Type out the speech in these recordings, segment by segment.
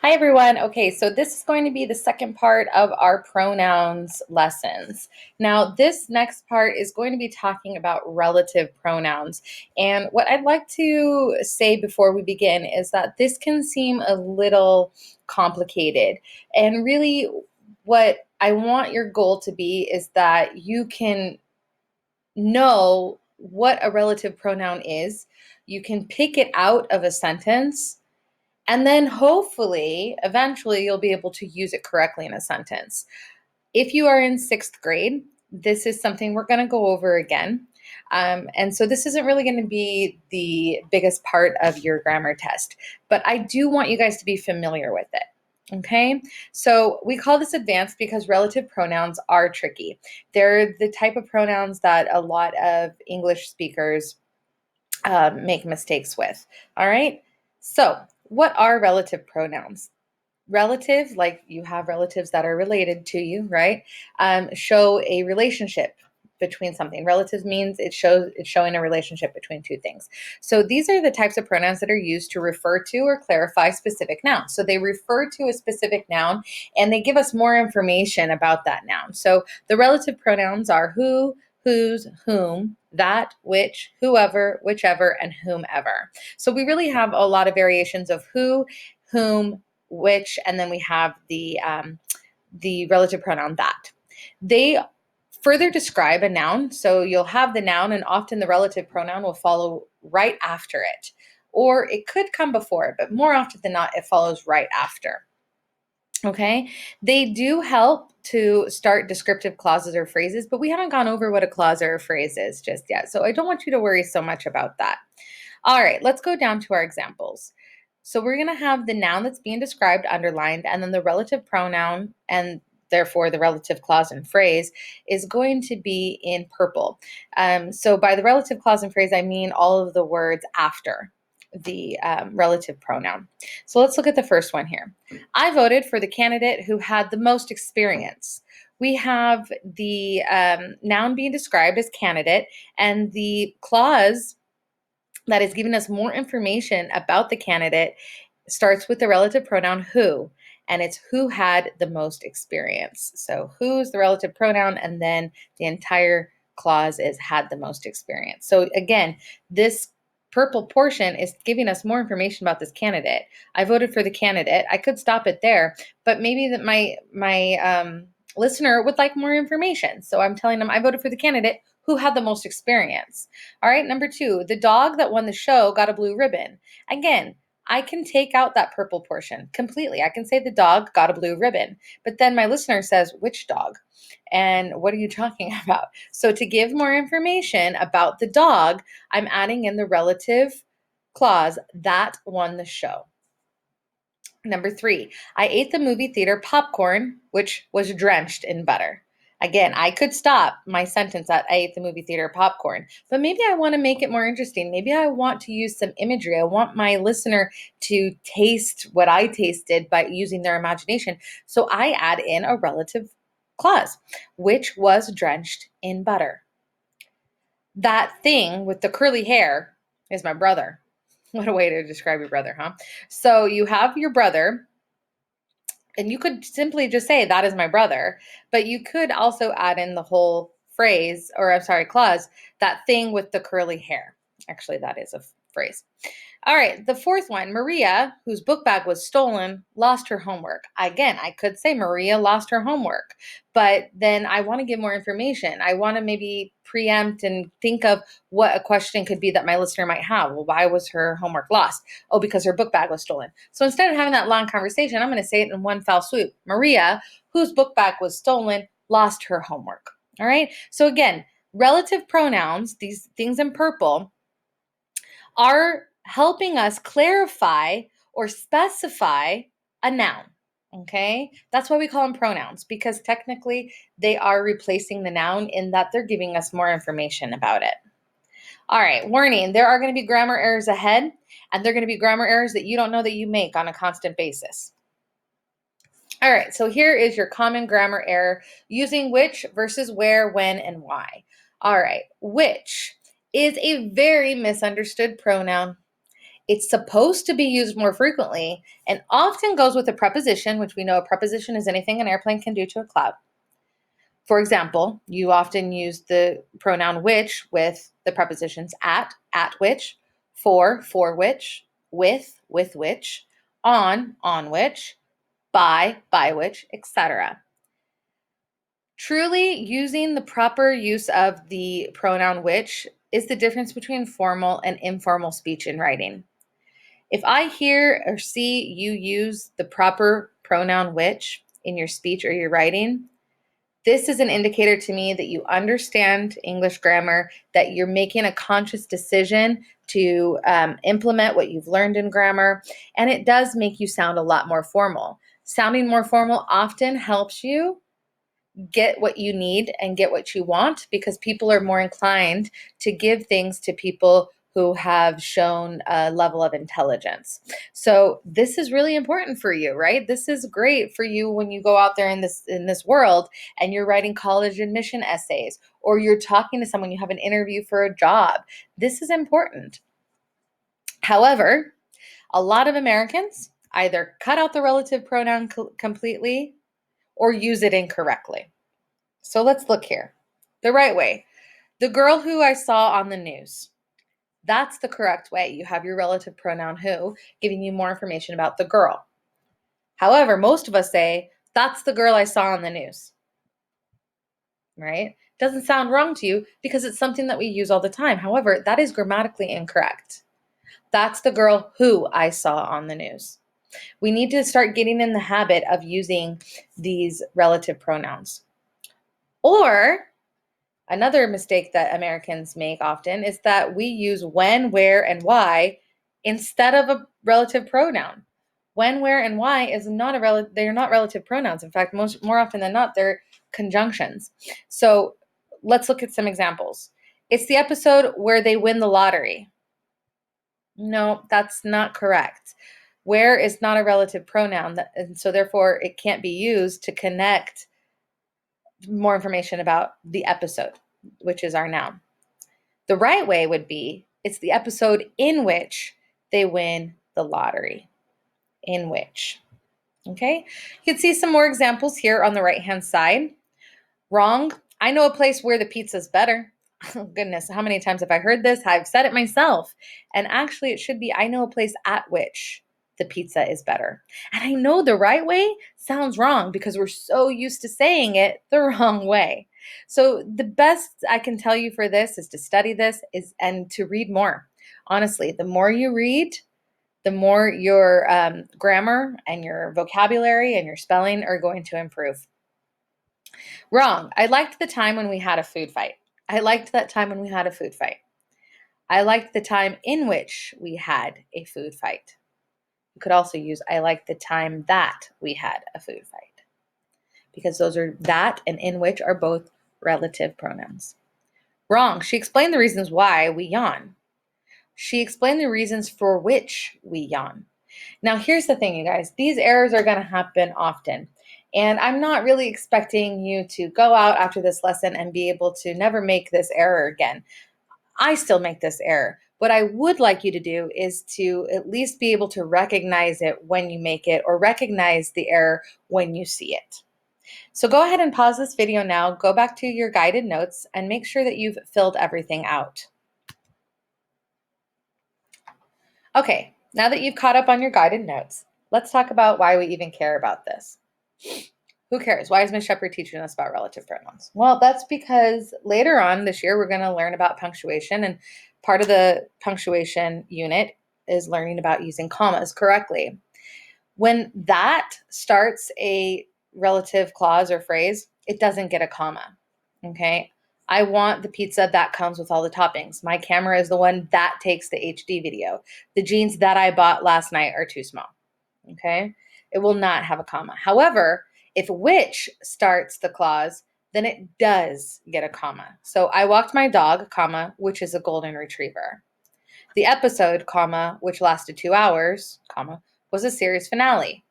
Hi everyone. Okay, so this is going to be the second part of our pronouns lessons. Now, this next part is going to be talking about relative pronouns. And what I'd like to say before we begin is that this can seem a little complicated. And really, what I want your goal to be is that you can know what a relative pronoun is. You can pick it out of a sentence and then hopefully, eventually, you'll be able to use it correctly in a sentence. If you are in sixth grade, this is something we're going to go over again. And so this isn't really going to be the biggest part of your grammar test, but I do want you guys to be familiar with it. Okay, so we call this advanced because relative pronouns are tricky. They're the type of pronouns that a lot of English speakers make mistakes with. All right, so what are relative pronouns? Relative, like you have relatives that are related to you, right? Show a relationship between something. Relative means it's showing a relationship between two things. So these are the types of pronouns that are used to refer to or clarify specific nouns. So they refer to a specific noun and they give us more information about that noun. So the relative pronouns are who, whose, whom, that, which, whoever, whichever, and whomever. So we really have a lot of variations of who, whom, which, and then we have the relative pronoun that. They further describe a noun. So you'll have the noun, and often the relative pronoun will follow right after it, or it could come before it, but more often than not, it follows right after. Okay, they do help to start descriptive clauses or phrases, but we haven't gone over what a clause or a phrase is just yet. So I don't want you to worry so much about that. All right, let's go down to our examples. So we're going to have the noun that's being described underlined, and then the relative pronoun, and therefore the relative clause and phrase, is going to be in purple. So by the relative clause and phrase, I mean all of the words after the relative pronoun. So let's look at the first one here. I voted for the candidate who had the most experience. We have the noun being described as candidate, and the clause that is giving us more information about the candidate starts with the relative pronoun who, and it's who had the most experience. So who's the relative pronoun, and then the entire clause is had the most experience. So again, this purple portion is giving us more information about this candidate. I voted for the candidate. I could stop it there, but maybe that my listener would like more information. So I'm telling them I voted for the candidate who had the most experience. All right, number 2, the dog that won the show got a blue ribbon. Again, I can take out that purple portion completely. I can say the dog got a blue ribbon, but then my listener says, which dog? And what are you talking about? So to give more information about the dog, I'm adding in the relative clause that won the show. Number 3, I ate the movie theater popcorn, which was drenched in butter. Again, I could stop my sentence at I ate the movie theater popcorn, but maybe I want to make it more interesting. Maybe I want to use some imagery. I want my listener to taste what I tasted by using their imagination. So I add in a relative clause, which was drenched in butter. That thing with the curly hair is my brother. What a way to describe your brother, huh? So you have your brother, and you could simply just say, that is my brother, but you could also add in the whole phrase, or I'm sorry, clause, that thing with the curly hair. Actually, that is a phrase. All right, the fourth one, Maria, whose book bag was stolen, lost her homework. Again, I could say Maria lost her homework, but then I want to give more information. I want to maybe preempt and think of what a question could be that my listener might have. Well, why was her homework lost? Oh, because her book bag was stolen. So instead of having that long conversation, I'm going to say it in one fell swoop. Maria, whose book bag was stolen, lost her homework. All right, so again, relative pronouns, these things in purple, are helping us clarify or specify a noun. Okay, that's why we call them pronouns, because technically they are replacing the noun in that they're giving us more information about it. All right, warning, there are going to be grammar errors ahead, and they're going to be grammar errors that you don't know that you make on a constant basis. All right, so here is your common grammar error using which versus where, when, and why. All right, which is a very misunderstood pronoun. It's supposed to be used more frequently and often goes with a preposition, which we know a preposition is anything an airplane can do to a cloud. For example, you often use the pronoun which with the prepositions at which, for which, with which, on which, by which, etc. Truly using the proper use of the pronoun which is the difference between formal and informal speech in writing. If I hear or see you use the proper pronoun which in your speech or your writing, this is an indicator to me that you understand English grammar, that you're making a conscious decision to implement what you've learned in grammar, and it does make you sound a lot more formal. Sounding more formal often helps you get what you need and get what you want because people are more inclined to give things to people who have shown a level of intelligence. So this is really important for you, right? This is great for you when you go out there in this world and you're writing college admission essays or you're talking to someone, you have an interview for a job. This is important. However, a lot of Americans either cut out the relative pronoun completely or use it incorrectly. So let's look here. The right way. The girl who I saw on the news. That's the correct way. You have your relative pronoun who, giving you more information about the girl. However, most of us say, that's the girl I saw on the news. Right? Doesn't sound wrong to you because it's something that we use all the time. However, that is grammatically incorrect. That's the girl who I saw on the news. We need to start getting in the habit of using these relative pronouns. Or another mistake that Americans make often is that we use when, where, and why instead of a relative pronoun. When, where, and why is not they're not relative pronouns. In fact, more often than not, they're conjunctions. So let's look at some examples. It's the episode where they win the lottery. No, that's not correct. Where is not a relative pronoun, and so therefore it can't be used to connect more information about the episode, which is our noun. The right way would be, it's the episode in which they win the lottery. In which. Okay? You can see some more examples here on the right-hand side. Wrong. I know a place where the pizza's better. Oh, goodness, how many times have I heard this? I've said it myself. And actually, it should be, I know a place at which the pizza is better. And I know the right way sounds wrong because we're so used to saying it the wrong way. So the best I can tell you for this is to study this and to read more. Honestly, the more you read, the more your grammar and your vocabulary and your spelling are going to improve. Wrong. I liked the time when we had a food fight. I liked that time when we had a food fight. I liked the time in which we had a food fight. You could also use I liked the time that we had a food fight. Because those are that and in which are both relative pronouns. Wrong. She explained the reasons why we yawn. She explained the reasons for which we yawn. Now, here's the thing, you guys. These errors are going to happen often. And I'm not really expecting you to go out after this lesson and be able to never make this error again. I still make this error. What I would like you to do is to at least be able to recognize it when you make it or recognize the error when you see it. So go ahead and pause this video now, go back to your guided notes, and make sure that you've filled everything out. Okay, now that you've caught up on your guided notes, let's talk about why we even care about this. Who cares? Why is Ms. Shepard teaching us about relative pronouns? Well, that's because later on this year, we're going to learn about punctuation, and part of the punctuation unit is learning about using commas correctly. When that starts a relative clause or phrase, it doesn't get a comma, okay? I want the pizza that comes with all the toppings. My camera is the one that takes the HD video. The jeans that I bought last night are too small, okay? It will not have a comma. However, if which starts the clause, then it does get a comma. So I walked my dog, comma, which is a golden retriever. The episode, comma, which lasted 2 hours, comma, was a series finale.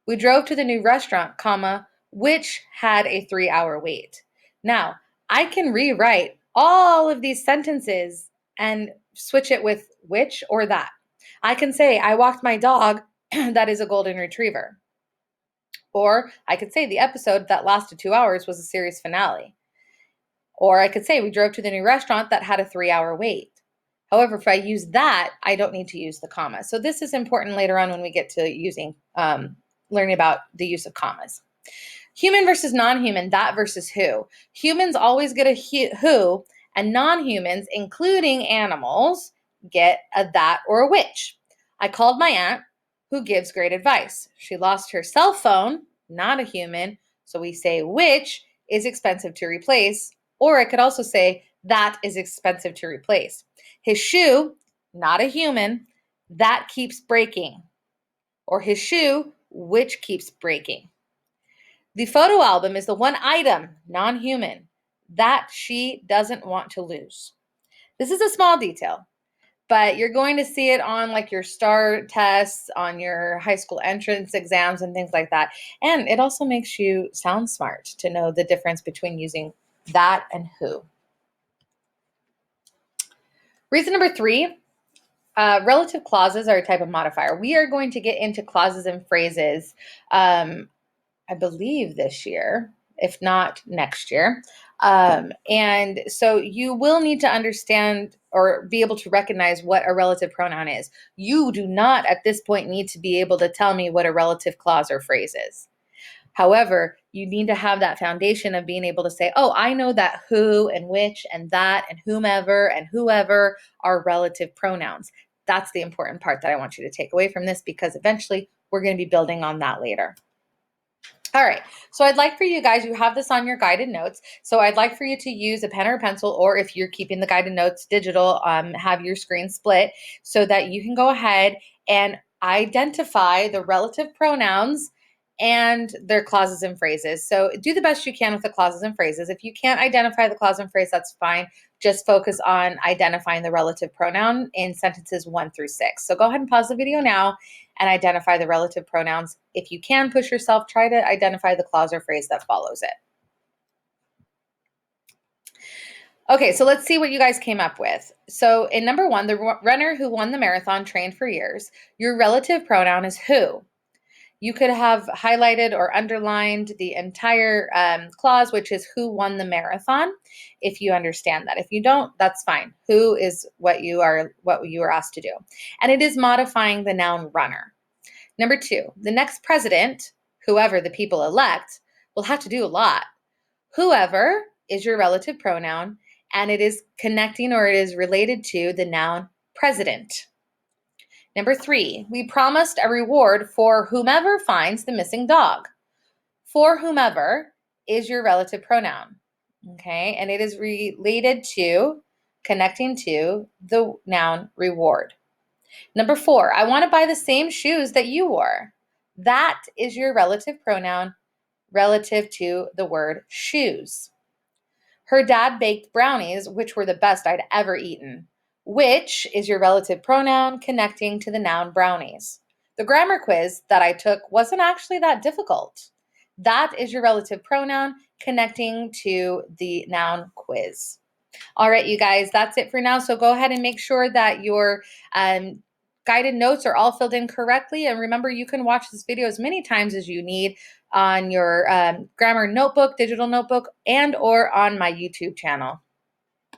We drove to the new restaurant, comma, which had a 3-hour wait. Now, I can rewrite all of these sentences and switch it with which or that. I can say, I walked my dog that is a golden retriever. Or I could say the episode that lasted 2 hours was a series finale. Or I could say we drove to the new restaurant that had a 3 hour wait. However, if I use that, I don't need to use the comma. So this is important later on when we get to using, learning about the use of commas. Human versus non-human, that versus who. Humans always get a who, and non-humans, including animals, get a that or a which. I called my aunt, who gives great advice. She lost her cell phone, not a human, so we say which is expensive to replace, or I could also say that is expensive to replace. His shoe, not a human, that keeps breaking, or his shoe, which keeps breaking. The photo album is the one item, non-human, that she doesn't want to lose. This is a small detail, but you're going to see it on like your STAR tests, on your high school entrance exams and things like that. And it also makes you sound smart to know the difference between using that and who. Reason number 3, relative clauses are a type of modifier. We are going to get into clauses and phrases, I believe this year, if not next year. And so you will need to understand or be able to recognize what a relative pronoun is. You do not at this point need to be able to tell me what a relative clause or phrase is. However, you need to have that foundation of being able to say, oh, I know that who and which and that and whomever and whoever are relative pronouns. That's the important part that I want you to take away from this, because eventually we're going to be building on that later. All right, so I'd like for you guys, you have this on your guided notes, so I'd like for you to use a pen or a pencil, or if you're keeping the guided notes digital, have your screen split so that you can go ahead and identify the relative pronouns and their clauses and phrases. So do the best you can with the clauses and phrases. If you can't identify the clause and phrase, that's fine. Just focus on identifying the relative pronoun in sentences 1 through 6. So go ahead and pause the video now and identify the relative pronouns. If you can push yourself, try to identify the clause or phrase that follows it. Okay, so let's see what you guys came up with. So in number 1, the runner who won the marathon trained for years. Your relative pronoun is who. You could have highlighted or underlined the entire clause, which is who won the marathon, if you understand that. If you don't, that's fine. Who is what you are asked to do. And it is modifying the noun runner. Number 2, the next president, whoever the people elect, will have to do a lot. Whoever is your relative pronoun, and it is connecting or it is related to the noun president. Number 3, we promised a reward for whomever finds the missing dog. For whomever is your relative pronoun, okay? And it is related to, connecting to the noun reward. Number 4, I want to buy the same shoes that you wore. That is your relative pronoun relative to the word shoes. Her dad baked brownies, which were the best I'd ever eaten. Which is your relative pronoun connecting to the noun brownies. The grammar quiz that I took wasn't actually that difficult. That is your relative pronoun connecting to the noun quiz. All right, you guys, that's it for now. So go ahead and make sure that your guided notes are all filled in correctly. And remember, you can watch this video as many times as you need on your grammar notebook, digital notebook, and or on my YouTube channel.